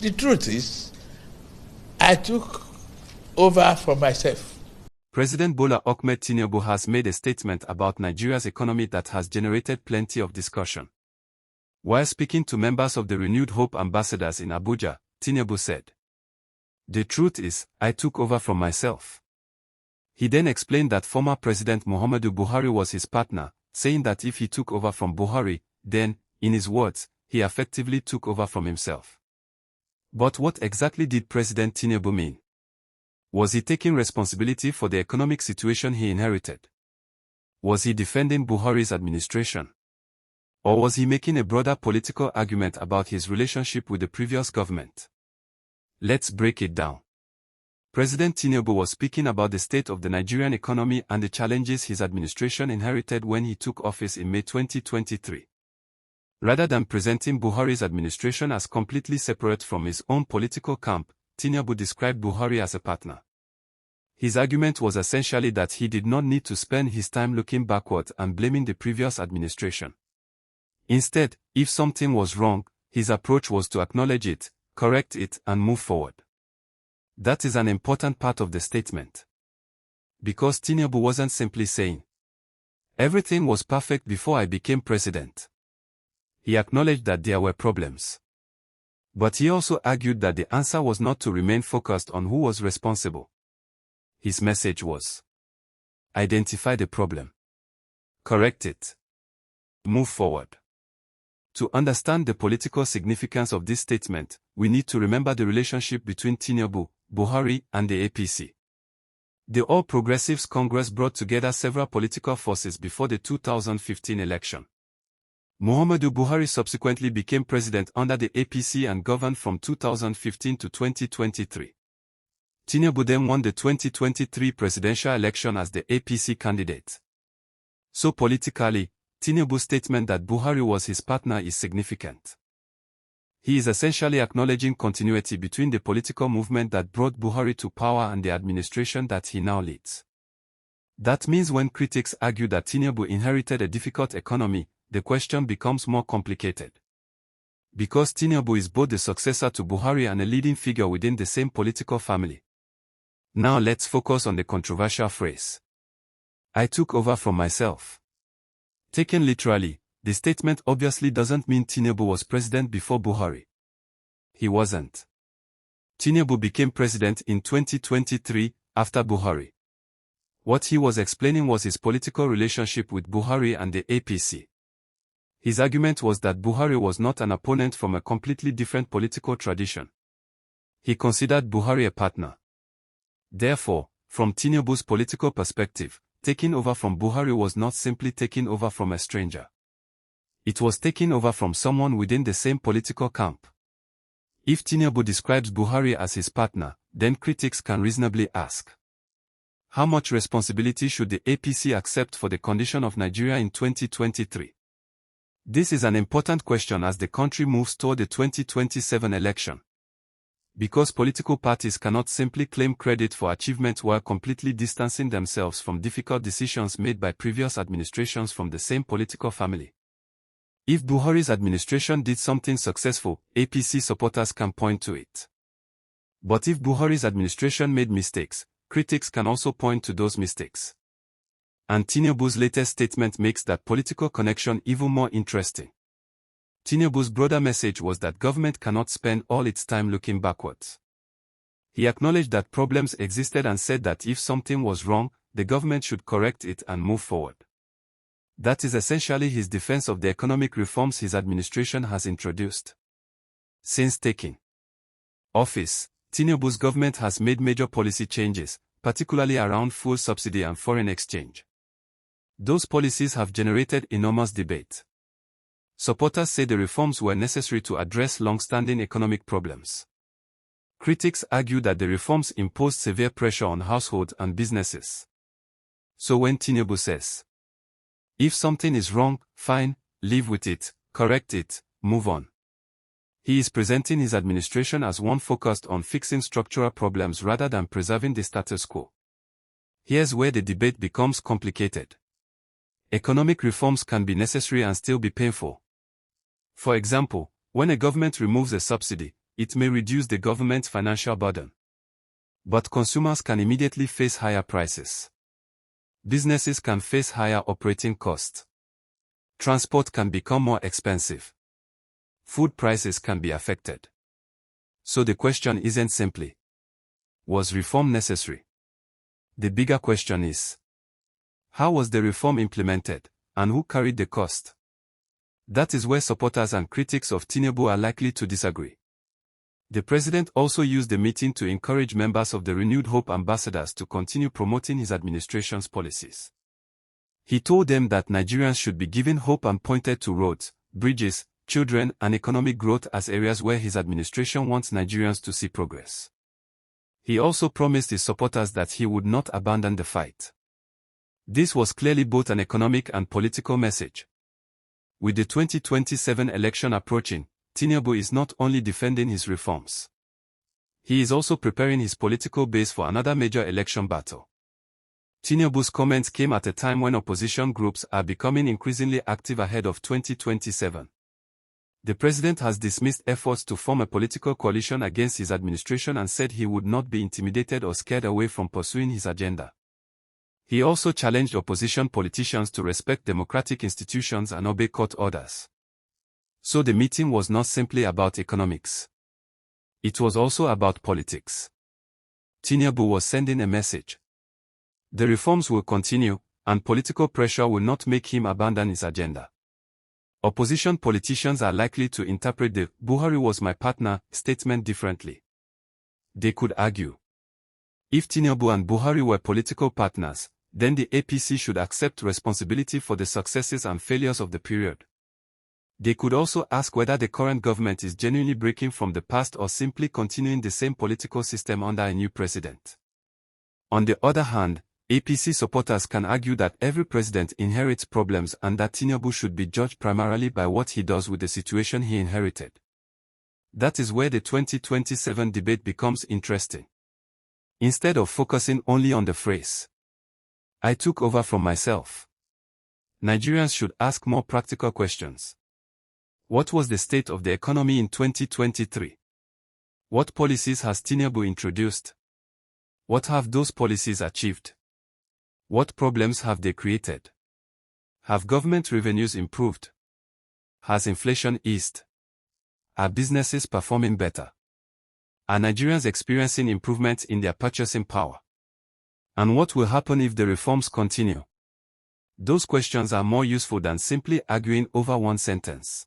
The truth is, I took over for myself. President Bola Ahmed Tinubu has made a statement about Nigeria's economy that has generated plenty of discussion. While speaking to members of the Renewed Hope ambassadors in Abuja, Tinubu said, "The truth is, I took over from myself." He then explained that former President Muhammadu Buhari was his partner, saying that if he took over from Buhari, then, in his words, he effectively took over from himself. But what exactly did President Tinubu mean? Was he taking responsibility for the economic situation he inherited? Was he defending Buhari's administration? Or was he making a broader political argument about his relationship with the previous government? Let's break it down. President Tinubu was speaking about the state of the Nigerian economy and the challenges his administration inherited when he took office in May 2023. Rather than presenting Buhari's administration as completely separate from his own political camp, Tinubu described Buhari as a partner. His argument was essentially that he did not need to spend his time looking backward and blaming the previous administration. Instead, if something was wrong, his approach was to acknowledge it, correct it, and move forward. That is an important part of the statement. Because Tinubu wasn't simply saying, "Everything was perfect before I became president." He acknowledged that there were problems. But he also argued that the answer was not to remain focused on who was responsible. His message was, identify the problem, correct it, move forward. To understand the political significance of this statement, we need to remember the relationship between Tinubu, Buhari, and the APC. The All Progressives Congress brought together several political forces before the 2015 election. Muhammadu Buhari subsequently became president under the APC and governed from 2015 to 2023. Tinubu then won the 2023 presidential election as the APC candidate. So politically, Tinubu's statement that Buhari was his partner is significant. He is essentially acknowledging continuity between the political movement that brought Buhari to power and the administration that he now leads. That means when critics argue that Tinubu inherited a difficult economy, the question becomes more complicated. Because Tinubu is both the successor to Buhari and a leading figure within the same political family. Now let's focus on the controversial phrase, "I took over from myself." Taken literally, the statement obviously doesn't mean Tinubu was president before Buhari. He wasn't. Tinubu became president in 2023, after Buhari. What he was explaining was his political relationship with Buhari and the APC. His argument was that Buhari was not an opponent from a completely different political tradition. He considered Buhari a partner. Therefore, from Tinubu's political perspective, taking over from Buhari was not simply taking over from a stranger. It was taking over from someone within the same political camp. If Tinubu describes Buhari as his partner, then critics can reasonably ask, how much responsibility should the APC accept for the condition of Nigeria in 2023? This is an important question as the country moves toward the 2027 election. Because political parties cannot simply claim credit for achievements while completely distancing themselves from difficult decisions made by previous administrations from the same political family. If Buhari's administration did something successful, APC supporters can point to it. But if Buhari's administration made mistakes, critics can also point to those mistakes. And Tinubu's latest statement makes that political connection even more interesting. Tinubu's broader message was that government cannot spend all its time looking backwards. He acknowledged that problems existed and said that if something was wrong, the government should correct it and move forward. That is essentially his defense of the economic reforms his administration has introduced. Since taking office, Tinubu's government has made major policy changes, particularly around fuel subsidy and foreign exchange. Those policies have generated enormous debate. Supporters say the reforms were necessary to address long-standing economic problems. Critics argue that the reforms imposed severe pressure on households and businesses. So when Tinubu says, if something is wrong, fine, live with it, correct it, move on, he is presenting his administration as one focused on fixing structural problems rather than preserving the status quo. Here's where the debate becomes complicated. Economic reforms can be necessary and still be painful. For example, when a government removes a subsidy, it may reduce the government's financial burden. But consumers can immediately face higher prices. Businesses can face higher operating costs. Transport can become more expensive. Food prices can be affected. So the question isn't simply, was reform necessary? The bigger question is, how was the reform implemented, and who carried the cost? That is where supporters and critics of Tinubu are likely to disagree. The president also used the meeting to encourage members of the Renewed Hope ambassadors to continue promoting his administration's policies. He told them that Nigerians should be given hope and pointed to roads, bridges, children, and economic growth as areas where his administration wants Nigerians to see progress. He also promised his supporters that he would not abandon the fight. This was clearly both an economic and political message. With the 2027 election approaching, Tinubu is not only defending his reforms. He is also preparing his political base for another major election battle. Tinubu's comments came at a time when opposition groups are becoming increasingly active ahead of 2027. The president has dismissed efforts to form a political coalition against his administration and said he would not be intimidated or scared away from pursuing his agenda. He also challenged opposition politicians to respect democratic institutions and obey court orders. So the meeting was not simply about economics. It was also about politics. Tinubu was sending a message. The reforms will continue, and political pressure will not make him abandon his agenda. Opposition politicians are likely to interpret the "Buhari was my partner" statement differently. They could argue, if Tinubu and Buhari were political partners, then the APC should accept responsibility for the successes and failures of the period. They could also ask whether the current government is genuinely breaking from the past or simply continuing the same political system under a new president. On the other hand, APC supporters can argue that every president inherits problems and that Tinubu should be judged primarily by what he does with the situation he inherited. That is where the 2027 debate becomes interesting. Instead of focusing only on the phrase, "I took over from myself," Nigerians should ask more practical questions. What was the state of the economy in 2023? What policies has Tinubu introduced? What have those policies achieved? What problems have they created? Have government revenues improved? Has inflation eased? Are businesses performing better? Are Nigerians experiencing improvements in their purchasing power? And what will happen if the reforms continue? Those questions are more useful than simply arguing over one sentence.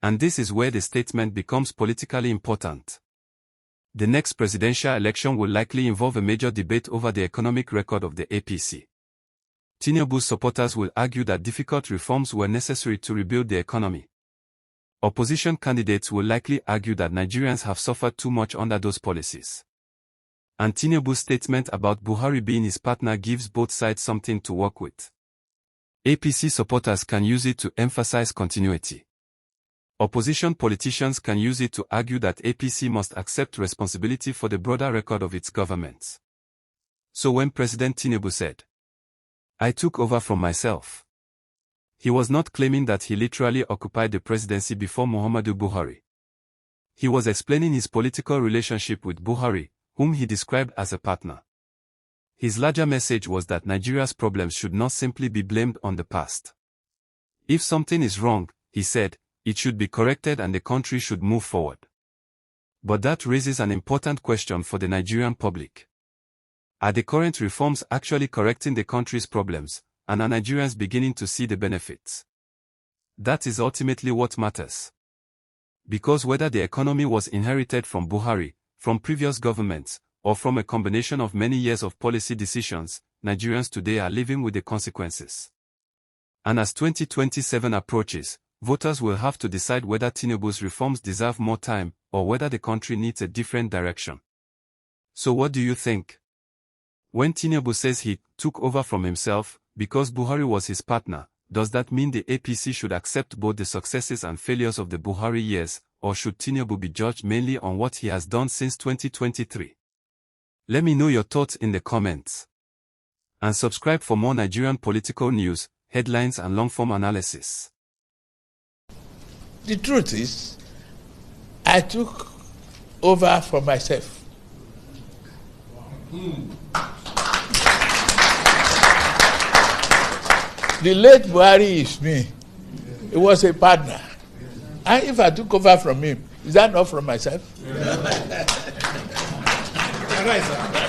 And this is where the statement becomes politically important. The next presidential election will likely involve a major debate over the economic record of the APC. Tinubu's supporters will argue that difficult reforms were necessary to rebuild the economy. Opposition candidates will likely argue that Nigerians have suffered too much under those policies. And Tinubu's statement about Buhari being his partner gives both sides something to work with. APC supporters can use it to emphasize continuity. Opposition politicians can use it to argue that APC must accept responsibility for the broader record of its governments. So when President Tinubu said, "I took over from myself," he was not claiming that he literally occupied the presidency before Muhammadu Buhari. He was explaining his political relationship with Buhari, whom he described as a partner. His larger message was that Nigeria's problems should not simply be blamed on the past. If something is wrong, he said, it should be corrected and the country should move forward. But that raises an important question for the Nigerian public. Are the current reforms actually correcting the country's problems, and are Nigerians beginning to see the benefits? That is ultimately what matters. Because whether the economy was inherited from Buhari, from previous governments, or from a combination of many years of policy decisions, Nigerians today are living with the consequences. And as 2027 approaches, voters will have to decide whether Tinubu's reforms deserve more time, or whether the country needs a different direction. So what do you think? When Tinubu says he took over from himself because Buhari was his partner, does that mean the APC should accept both the successes and failures of the Buhari years, or should Tinubu be judged mainly on what he has done since 2023? Let me know your thoughts in the comments. And subscribe for more Nigerian political news, headlines and long-form analysis. The truth is, I took over from myself. The late Buhari is me. He was a partner. And if I took over from him, is that not from myself? Right, sir.